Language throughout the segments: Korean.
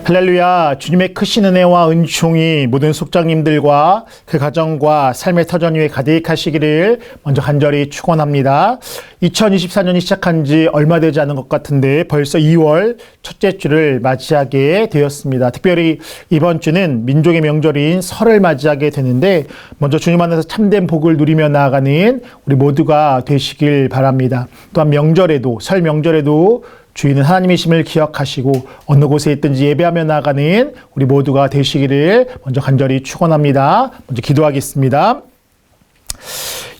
할렐루야. 주님의 크신 은혜와 은총이 모든 속장님들과 그 가정과 삶의 터전 위에 가득하시기를 먼저 간절히 축원합니다. 2024년이 시작한 지 얼마 되지 않은 것 같은데 벌써 2월 첫째 주를 맞이하게 되었습니다. 특별히 이번 주는 민족의 명절인 설을 맞이하게 되는데 먼저 주님 안에서 참된 복을 누리며 나아가는 우리 모두가 되시길 바랍니다. 또한 명절에도, 설 명절에도 주인은 하나님이심을 기억하시고 어느 곳에 있든지 예배하며 나아가는 우리 모두가 되시기를 먼저 간절히 축원합니다. 먼저 기도하겠습니다.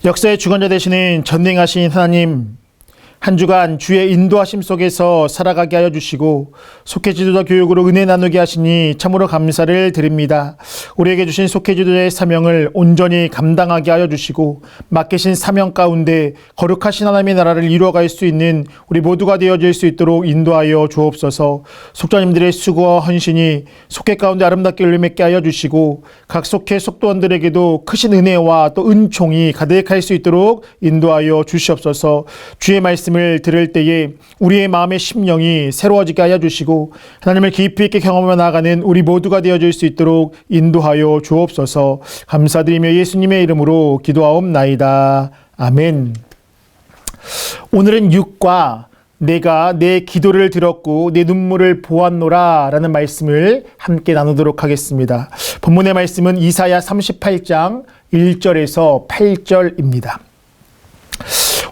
역사의 주관자 되시는 전능하신 하나님, 한 주간 주의 인도하심 속에서 살아가게 하여 주시고 속회지도자 교육으로 은혜 나누게 하시니 참으로 감사를 드립니다. 우리에게 주신 속회지도자의 사명을 온전히 감당하게 하여 주시고 맡기신 사명 가운데 거룩하신 하나님의 나라를 이루어갈 수 있는 우리 모두가 되어질 수 있도록 인도하여 주옵소서. 속자님들의 수고와 헌신이 속회 가운데 아름답게 열매맺게 하여 주시고 각 속회 속도원들에게도 크신 은혜와 또 은총이 가득할 수 있도록 인도하여 주시옵소서. 주의 말씀 을 들을 때에 우리의 마음의 심령이 새로워지게 하여 주시고 하나님을 깊이 있게 경험하며 나아가는 우리 모두가 되어질 수 있도록 인도하여 주옵소서. 감사드리며 예수님의 이름으로 기도하옵나이다. 아멘. 오늘은 6과 내가 내 기도를 들었고 내 눈물을 보았노라 라는 말씀을 함께 나누도록 하겠습니다. 본문의 말씀은 이사야 38장 1절에서 8절입니다.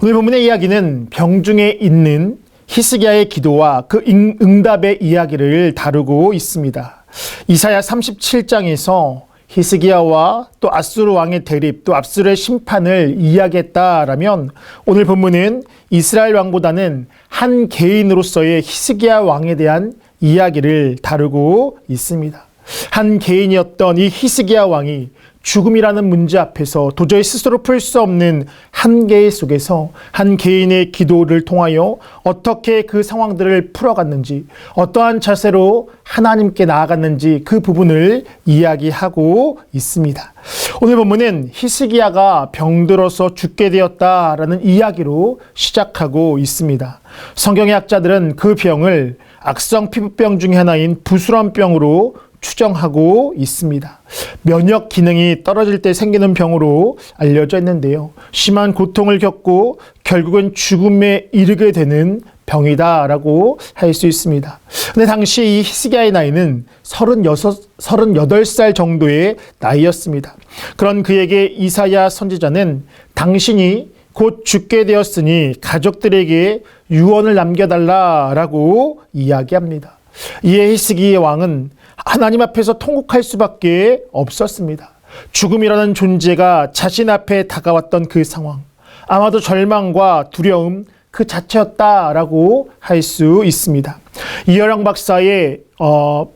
오늘 본문의 이야기는 병중에 있는 히스기야의 기도와 그 응답의 이야기를 다루고 있습니다. 이사야 37장에서 히스기야와 또 아수르 왕의 대립, 또 아수르의 심판을 이야기했다라면 오늘 본문은 이스라엘 왕보다는 한 개인으로서의 히스기야 왕에 대한 이야기를 다루고 있습니다. 한 개인이었던 이 히스기야 왕이 죽음이라는 문제 앞에서 도저히 스스로 풀 수 없는 한계 속에서 한 개인의 기도를 통하여 어떻게 그 상황들을 풀어갔는지, 어떠한 자세로 하나님께 나아갔는지 그 부분을 이야기하고 있습니다. 오늘 본문은 히스기야가 병들어서 죽게 되었다라는 이야기로 시작하고 있습니다. 성경의 학자들은 그 병을 악성 피부병 중에 하나인 부스럼병으로 추정하고 있습니다. 면역 기능이 떨어질 때 생기는 병으로 알려져 있는데요. 심한 고통을 겪고 결국은 죽음에 이르게 되는 병이다라고 할 수 있습니다. 근데 당시 이 히스기야의 나이는 38살 정도의 나이였습니다. 그런 그에게 이사야 선지자는 당신이 곧 죽게 되었으니 가족들에게 유언을 남겨달라라고 이야기합니다. 이에 히스기야 왕은 하나님 앞에서 통곡할 수밖에 없었습니다. 죽음이라는 존재가 자신 앞에 다가왔던 그 상황, 아마도 절망과 두려움 그 자체였다라고 할 수 있습니다. 이어령 박사의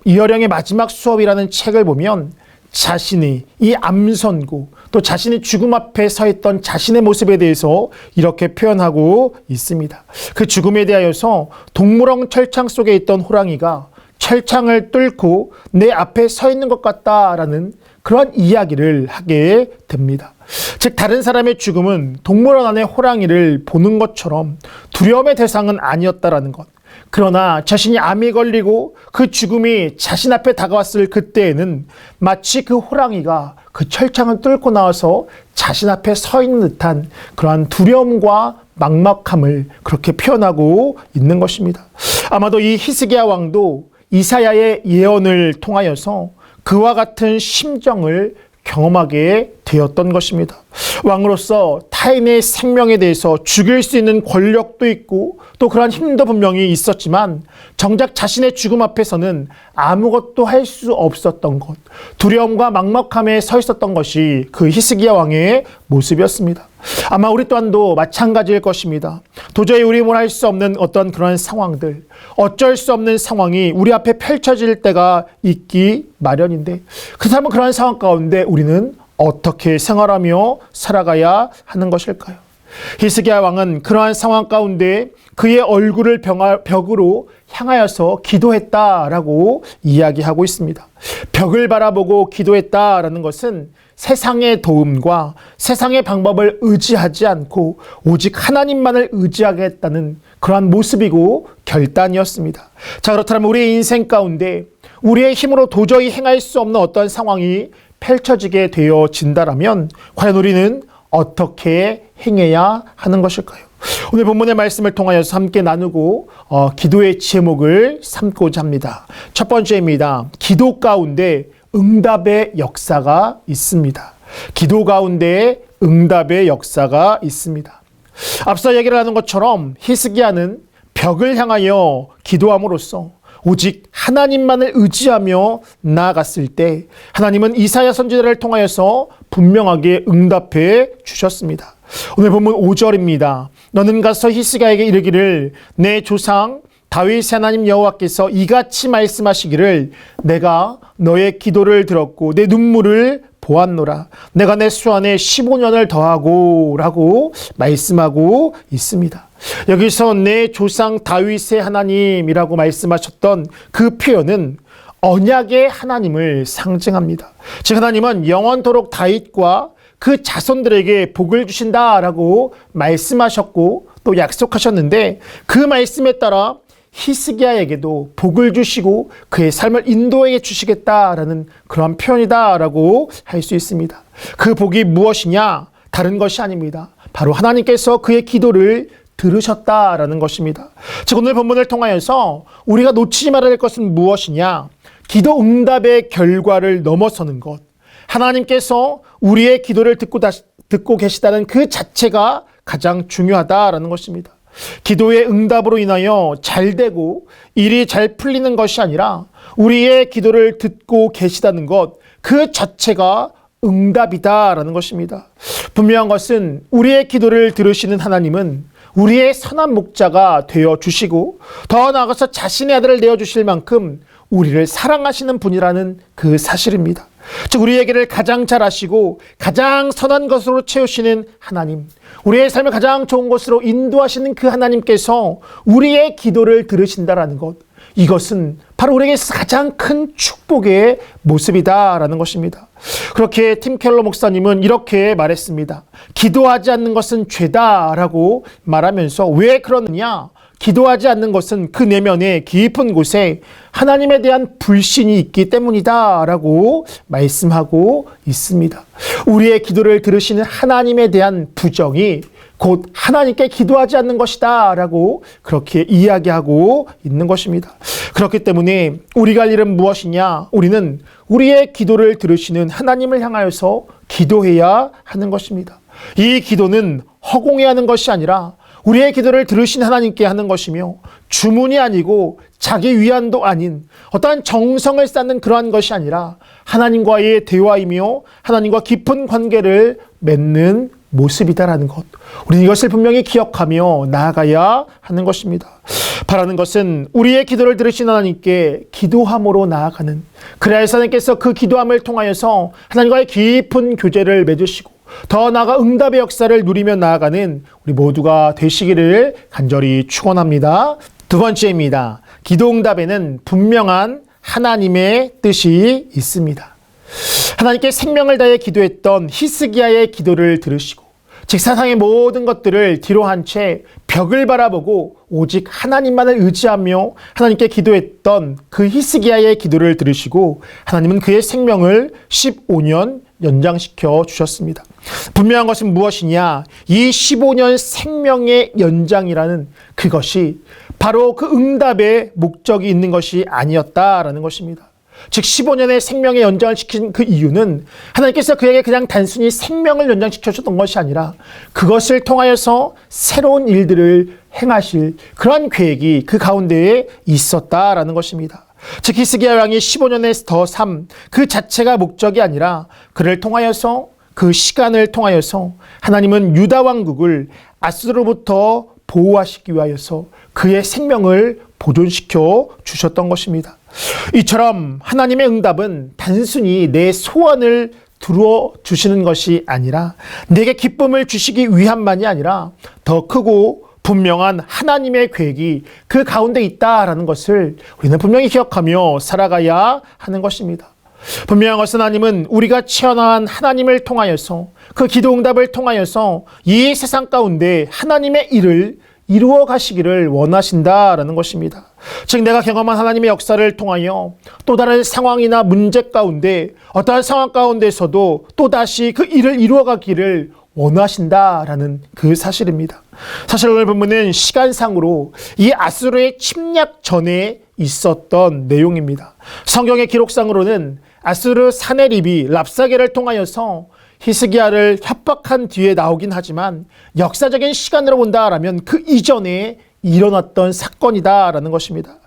이어령의 마지막 수업이라는 책을 보면 자신이 이 암선고 또 자신이 죽음 앞에 서 있던 자신의 모습에 대해서 이렇게 표현하고 있습니다. 그 죽음에 대하여서 동물원 철창 속에 있던 호랑이가 철창을 뚫고 내 앞에 서 있는 것 같다라는 그런 이야기를 하게 됩니다. 즉 다른 사람의 죽음은 동물원 안의 호랑이를 보는 것처럼 두려움의 대상은 아니었다라는 것. 그러나 자신이 암이 걸리고 그 죽음이 자신 앞에 다가왔을 그때에는 마치 그 호랑이가 그 철창을 뚫고 나와서 자신 앞에 서 있는 듯한 그러한 두려움과 막막함을 그렇게 표현하고 있는 것입니다. 아마도 이 히스기야 왕도 이사야의 예언을 통하여서 그와 같은 심정을 경험하게 되었던 것입니다. 왕으로서 타인의 생명에 대해서 죽일 수 있는 권력도 있고 또 그러한 힘도 분명히 있었지만 정작 자신의 죽음 앞에서는 아무것도 할 수 없었던 것, 두려움과 막막함에 서 있었던 것이 그 히스기야 왕의 모습이었습니다. 아마 우리 또한도 마찬가지일 것입니다. 도저히 우리 뭘 할 수 없는 어떤 그런 상황들, 어쩔 수 없는 상황이 우리 앞에 펼쳐질 때가 있기 마련인데 그렇다면 그러한 상황 가운데 우리는 어떻게 생활하며 살아가야 하는 것일까요? 히스기야 왕은 그러한 상황 가운데 그의 얼굴을 벽으로 향하여서 기도했다라고 이야기하고 있습니다. 벽을 바라보고 기도했다라는 것은 세상의 도움과 세상의 방법을 의지하지 않고 오직 하나님만을 의지하겠다는 그러한 모습이고 결단이었습니다. 자, 그렇다면 우리의 인생 가운데 우리의 힘으로 도저히 행할 수 없는 어떤 상황이 펼쳐지게 되어진다라면 과연 우리는 어떻게 행해야 하는 것일까요? 오늘 본문의 말씀을 통하여서 함께 나누고 기도의 제목을 삼고자 합니다. 첫 번째입니다. 기도 가운데 응답의 역사가 있습니다. 기도 가운데 응답의 역사가 있습니다. 앞서 얘기를 하는 것처럼 히스기야는 벽을 향하여 기도함으로써 오직 하나님만을 의지하며 나아갔을 때 하나님은 이사야 선지자를 통하여서 분명하게 응답해 주셨습니다. 오늘 본문 5절입니다. 너는 가서 히스기야에게 이르기를 내 조상 다윗의 하나님 여호와께서 이같이 말씀하시기를 내가 너의 기도를 들었고 내 눈물을 보았노라. 내가 내 수 안에 15년을 더하고 라고 말씀하고 있습니다. 여기서 내 조상 다윗의 하나님이라고 말씀하셨던 그 표현은 언약의 하나님을 상징합니다. 즉 하나님은 영원토록 다윗과 그 자손들에게 복을 주신다라고 말씀하셨고 또 약속하셨는데 그 말씀에 따라 히스기야에게도 복을 주시고 그의 삶을 인도해 주시겠다라는 그런 표현이다라고 할 수 있습니다. 그 복이 무엇이냐? 다른 것이 아닙니다. 바로 하나님께서 그의 기도를 들으셨다라는 것입니다. 즉 오늘 본문을 통하여서 우리가 놓치지 말아야 할 것은 무엇이냐? 기도 응답의 결과를 넘어서는 것. 하나님께서 우리의 기도를 듣고 계시다는 그 자체가 가장 중요하다라는 것입니다. 기도의 응답으로 인하여 잘 되고 일이 잘 풀리는 것이 아니라 우리의 기도를 듣고 계시다는 것, 그 자체가 응답이다라는 것입니다. 분명한 것은 우리의 기도를 들으시는 하나님은 우리의 선한 목자가 되어 주시고 더 나아가서 자신의 아들을 내어주실 만큼 우리를 사랑하시는 분이라는 그 사실입니다. 즉 우리에게를 가장 잘 아시고 가장 선한 것으로 채우시는 하나님, 우리의 삶을 가장 좋은 것으로 인도하시는 그 하나님께서 우리의 기도를 들으신다라는 것, 이것은 바로 우리에게서 가장 큰 축복의 모습이다라는 것입니다. 그렇게 팀 켈러 목사님은 이렇게 말했습니다. 기도하지 않는 것은 죄다라고 말하면서 왜 그러느냐? 기도하지 않는 것은 그 내면의 깊은 곳에 하나님에 대한 불신이 있기 때문이다라고 말씀하고 있습니다. 우리의 기도를 들으시는 하나님에 대한 부정이 곧 하나님께 기도하지 않는 것이다라고 그렇게 이야기하고 있는 것입니다. 그렇기 때문에 우리가 할 일은 무엇이냐? 우리는 우리의 기도를 들으시는 하나님을 향하여서 기도해야 하는 것입니다. 이 기도는 허공에 하는 것이 아니라 우리의 기도를 들으신 하나님께 하는 것이며 주문이 아니고 자기 위안도 아닌 어떠한 정성을 쌓는 그러한 것이 아니라 하나님과의 대화이며 하나님과 깊은 관계를 맺는 모습이다라는 것, 우리는 이것을 분명히 기억하며 나아가야 하는 것입니다. 바라는 것은 우리의 기도를 들으신 하나님께 기도함으로 나아가는, 그래야 하나님께서 그 기도함을 통하여서 하나님과의 깊은 교제를 맺으시고 더 나아가 응답의 역사를 누리며 나아가는 우리 모두가 되시기를 간절히 축원합니다. 두 번째입니다. 기도 응답에는 분명한 하나님의 뜻이 있습니다. 하나님께 생명을 다해 기도했던 히스기야의 기도를 들으시고 즉 세상의 모든 것들을 뒤로 한 채 벽을 바라보고 오직 하나님만을 의지하며 하나님께 기도했던 그 히스기야의 기도를 들으시고 하나님은 그의 생명을 15년 연장시켜 주셨습니다. 분명한 것은 무엇이냐? 이 15년 생명의 연장이라는 그것이 바로 그 응답의 목적이 있는 것이 아니었다라는 것입니다. 즉 15년의 생명의 연장을 시킨 그 이유는 하나님께서 그에게 그냥 단순히 생명을 연장시켜 줬던 것이 아니라 그것을 통하여서 새로운 일들을 행하실 그러한 계획이 그 가운데에 있었다라는 것입니다. 즉 히스기야 왕이 15년의 더 삶 그 자체가 목적이 아니라 그를 통하여서 그 시간을 통하여서 하나님은 유다 왕국을 아수르로부터 보호하시기 위하여서 그의 생명을 보존시켜 주셨던 것입니다. 이처럼 하나님의 응답은 단순히 내 소원을 들어 주시는 것이 아니라 내게 기쁨을 주시기 위함만이 아니라 더 크고 분명한 하나님의 계획이 그 가운데 있다라는 것을 우리는 분명히 기억하며 살아가야 하는 것입니다. 분명한 것은 하나님은 우리가 체험한 하나님을 통하여서 그 기도 응답을 통하여서 이 세상 가운데 하나님의 일을 이루어 가시기를 원하신다라는 것입니다. 즉 내가 경험한 하나님의 역사를 통하여 또 다른 상황이나 문제 가운데 어떠한 상황 가운데서도 또다시 그 일을 이루어가기를 원하신다라는 그 사실입니다. 사실 오늘 본문은 시간상으로 이 아수르의 침략 전에 있었던 내용입니다. 성경의 기록상으로는 아수르 사네립이 랍사게를 통하여서 히스기야를 협박한 뒤에 나오긴 하지만 역사적인 시간으로 본다라면 그 이전에 일어났던 사건이다라는 것입니다.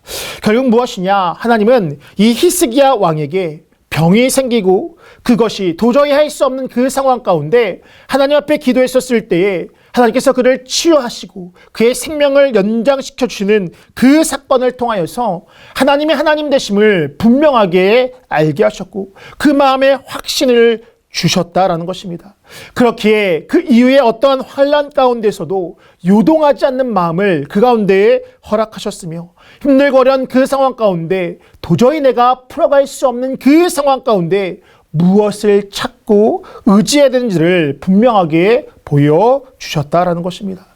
결국 무엇이냐? 하나님은 이 히스기야 왕에게 병이 생기고 그것이 도저히 할 수 없는 그 상황 가운데 하나님 앞에 기도했었을 때에 하나님께서 그를 치유하시고 그의 생명을 연장시켜 주시는 그 사건을 통하여서 하나님의 하나님 되심을 분명하게 알게 하셨고 그 마음에 확신을 주셨다라는 것입니다. 그렇기에 그 이후에 어떠한 환난 가운데서도 요동하지 않는 마음을 그 가운데에 허락하셨으며 힘들고 어려운 그 상황 가운데 도저히 내가 풀어갈 수 없는 그 상황 가운데 무엇을 찾고 의지해야 되는지를 분명하게 보여주셨다라는 것입니다.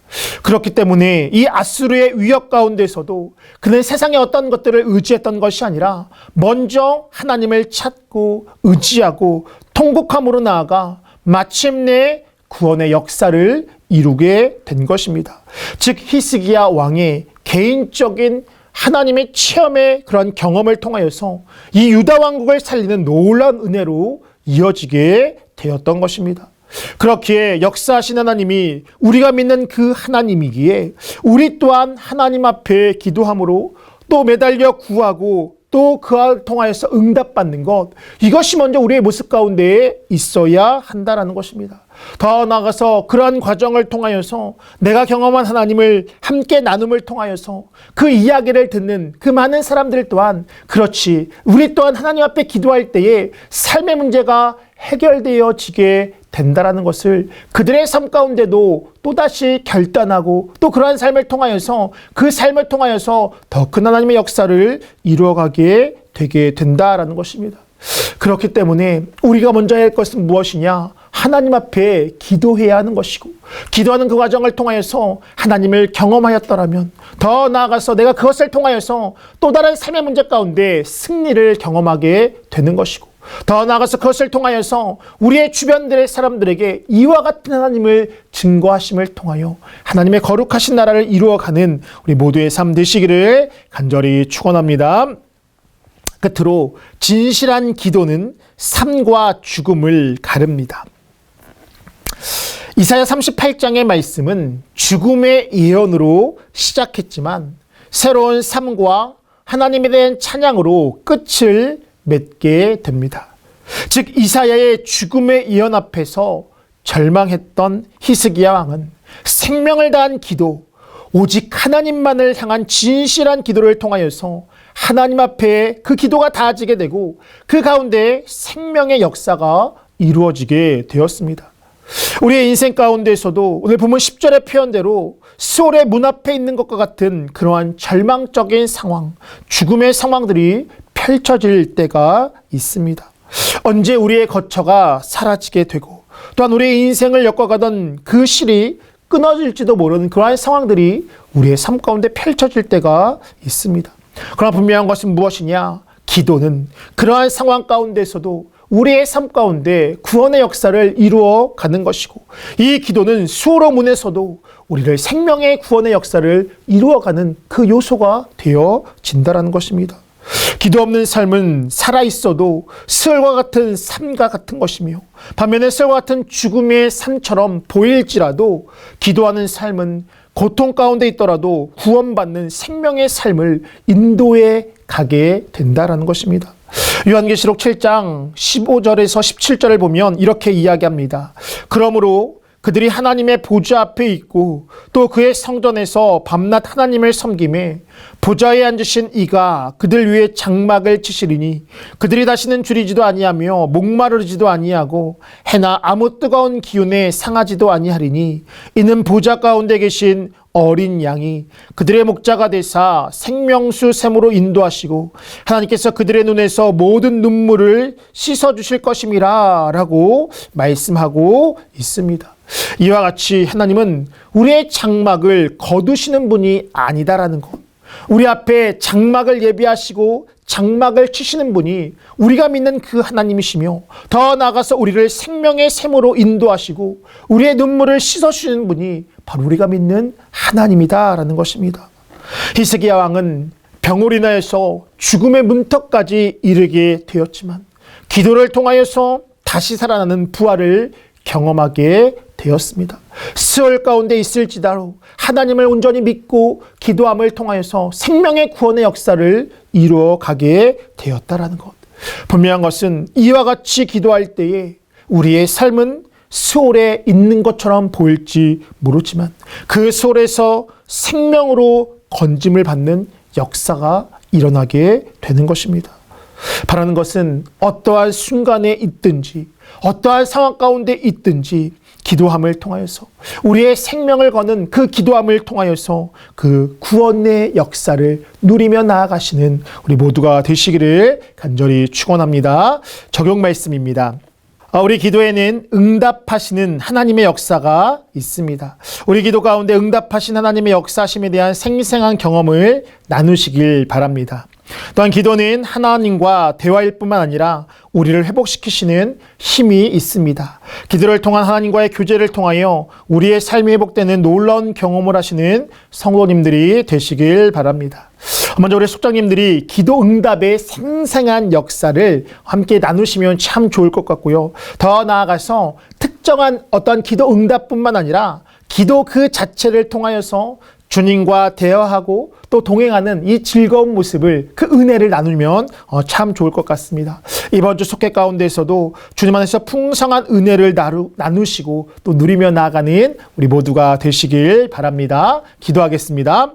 그렇기 때문에 이 아수르의 위협 가운데서도 그는 세상의 어떤 것들을 의지했던 것이 아니라 먼저 하나님을 찾고 의지하고 통곡함으로 나아가 마침내 구원의 역사를 이루게 된 것입니다. 즉 히스기야 왕의 개인적인 하나님의 체험의 그런 경험을 통하여서 이 유다 왕국을 살리는 놀라운 은혜로 이어지게 되었던 것입니다. 그렇기에 역사하신 하나님이 우리가 믿는 그 하나님이기에 우리 또한 하나님 앞에 기도함으로 또 매달려 구하고 또 그를 통하여서 응답받는 것, 이것이 먼저 우리의 모습 가운데에 있어야 한다는 것입니다. 더 나아가서 그러한 과정을 통하여서 내가 경험한 하나님을 함께 나눔을 통하여서 그 이야기를 듣는 그 많은 사람들 또한 그렇지, 우리 또한 하나님 앞에 기도할 때에 삶의 문제가 해결되어지게 된다라는 것을 그들의 삶 가운데도 또다시 결단하고 또 그러한 삶을 통하여서 그 삶을 통하여서 더 큰 하나님의 역사를 이루어가게 되게 된다라는 것입니다. 그렇기 때문에 우리가 먼저 해야 할 것은 무엇이냐? 하나님 앞에 기도해야 하는 것이고, 기도하는 그 과정을 통하여서 하나님을 경험하였더라면 더 나아가서 내가 그것을 통하여서 또 다른 삶의 문제 가운데 승리를 경험하게 되는 것이고, 더 나아가서 그것을 통하여서 우리의 주변들의 사람들에게 이와 같은 하나님을 증거하심을 통하여 하나님의 거룩하신 나라를 이루어가는 우리 모두의 삶 되시기를 간절히 축원합니다. 끝으로 진실한 기도는 삶과 죽음을 가릅니다. 이사야 38장의 말씀은 죽음의 예언으로 시작했지만 새로운 삶과 하나님에 대한 찬양으로 끝을 맺게 됩니다. 즉 이사야의 죽음의 예언 앞에서 절망했던 히스기야 왕은 생명을 다한 기도, 오직 하나님만을 향한 진실한 기도를 통하여서 하나님 앞에 그 기도가 닿아지게 되고 그 가운데 생명의 역사가 이루어지게 되었습니다. 우리의 인생 가운데서도 오늘 본문 10절의 표현대로 수월의 문 앞에 있는 것과 같은 그러한 절망적인 상황, 죽음의 상황들이 펼쳐질 때가 있습니다. 언제 우리의 거처가 사라지게 되고 또한 우리의 인생을 엮어가던 그 실이 끊어질지도 모르는 그러한 상황들이 우리의 삶 가운데 펼쳐질 때가 있습니다. 그러나 분명한 것은 무엇이냐? 기도는 그러한 상황 가운데서도 우리의 삶 가운데 구원의 역사를 이루어 가는 것이고, 이 기도는 수호로 문에서도 우리를 생명의 구원의 역사를 이루어가는 그 요소가 되어진다는 것입니다. 기도 없는 삶은 살아있어도 수월과 같은 삶과 같은 것이며, 반면에 수월과 같은 죽음의 삶처럼 보일지라도 기도하는 삶은 고통 가운데 있더라도 구원받는 생명의 삶을 인도해 가게 된다는 것입니다. 요한계시록 7장 15절에서 17절을 보면 이렇게 이야기합니다. 그러므로 그들이 하나님의 보좌 앞에 있고 또 그의 성전에서 밤낮 하나님을 섬기매 보좌에 앉으신 이가 그들 위에 장막을 치시리니 그들이 다시는 줄이지도 아니하며 목마르지도 아니하고 해나 아무 뜨거운 기운에 상하지도 아니하리니 이는 보좌 가운데 계신 어린 양이 그들의 목자가 되사 생명수 샘으로 인도하시고 하나님께서 그들의 눈에서 모든 눈물을 씻어주실 것임이라 라고 말씀하고 있습니다. 이와 같이 하나님은 우리의 장막을 거두시는 분이 아니다라는 것, 우리 앞에 장막을 예비하시고 장막을 치시는 분이 우리가 믿는 그 하나님이시며, 더 나아가서 우리를 생명의 샘으로 인도하시고 우리의 눈물을 씻어주시는 분이 바로 우리가 믿는 하나님이다라는 것입니다. 히스기야 왕은 병으로 인하여서 죽음의 문턱까지 이르게 되었지만 기도를 통하여서 다시 살아나는 부활을 경험하게 되었습니다. 수월 가운데 있을지라도 하나님을 온전히 믿고 기도함을 통하여서 생명의 구원의 역사를 이루어 가게 되었다라는 것. 분명한 것은 이와 같이 기도할 때에 우리의 삶은 수월에 있는 것처럼 보일지 모르지만 그 수월에서 생명으로 건짐을 받는 역사가 일어나게 되는 것입니다. 바라는 것은 어떠한 순간에 있든지 어떠한 상황 가운데 있든지 기도함을 통하여서 우리의 생명을 거는 그 기도함을 통하여서 그 구원의 역사를 누리며 나아가시는 우리 모두가 되시기를 간절히 축원합니다. 적용 말씀입니다. 우리 기도에는 응답하시는 하나님의 역사가 있습니다. 우리 기도 가운데 응답하신 하나님의 역사심에 대한 생생한 경험을 나누시길 바랍니다. 또한 기도는 하나님과 대화일 뿐만 아니라 우리를 회복시키시는 힘이 있습니다. 기도를 통한 하나님과의 교제를 통하여 우리의 삶이 회복되는 놀라운 경험을 하시는 성도님들이 되시길 바랍니다. 먼저 우리 속장님들이 기도 응답의 생생한 역사를 함께 나누시면 참 좋을 것 같고요. 더 나아가서 특정한 어떤 기도 응답뿐만 아니라 기도 그 자체를 통하여서 주님과 대화하고 또 동행하는 이 즐거운 모습을, 그 은혜를 나누면 참 좋을 것 같습니다. 이번 주 속회 가운데서도 주님 안에서 풍성한 은혜를 나누시고 또 누리며 나아가는 우리 모두가 되시길 바랍니다. 기도하겠습니다.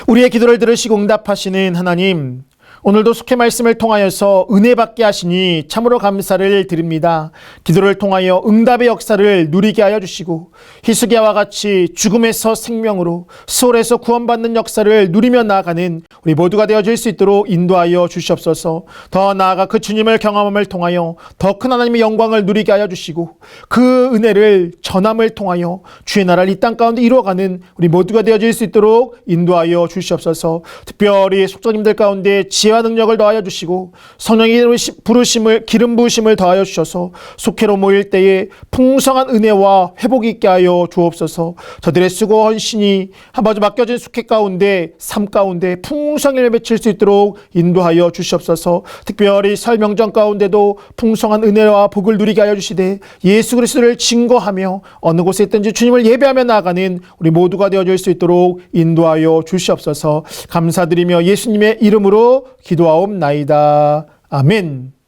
우리의 기도를 들으시고 응답하시는 하나님, 오늘도 속회 말씀을 통하여서 은혜 받게 하시니 참으로 감사를 드립니다. 기도를 통하여 응답의 역사를 누리게 하여 주시고 히스기야와 같이 죽음에서 생명으로, 수월에서 구원받는 역사를 누리며 나아가는 우리 모두가 되어질 수 있도록 인도하여 주시옵소서. 더 나아가 그 주님을 경험함을 통하여 더 큰 하나님의 영광을 누리게 하여 주시고 그 은혜를 전함을 통하여 주의 나라를 이 땅 가운데 이루어가는 우리 모두가 되어질 수 있도록 인도하여 주시옵소서. 특별히 속전님들 가운데 지혜와 능력을 더하여 주시고 성령의 부르심을, 기름 부으심을 더하여 주셔서 속회로 모일 때에 풍성한 은혜와 회복이 있게 하여 주옵소서. 저들의 수고 헌신이 한번 맡겨진 속회 가운데, 삶 가운데 풍성을 맺힐 수 있도록 인도하여 주시옵소서. 특별히 설 명절 가운데도 풍성한 은혜와 복을 누리게 하여 주시되 예수 그리스도를 증거하며 어느 곳에 있든지 주님을 예배하며 나아가는 우리 모두가 되어질 수 있도록 인도하여 주시옵소서. 감사드리며 예수님의 이름으로 기도하옵나이다. 아멘.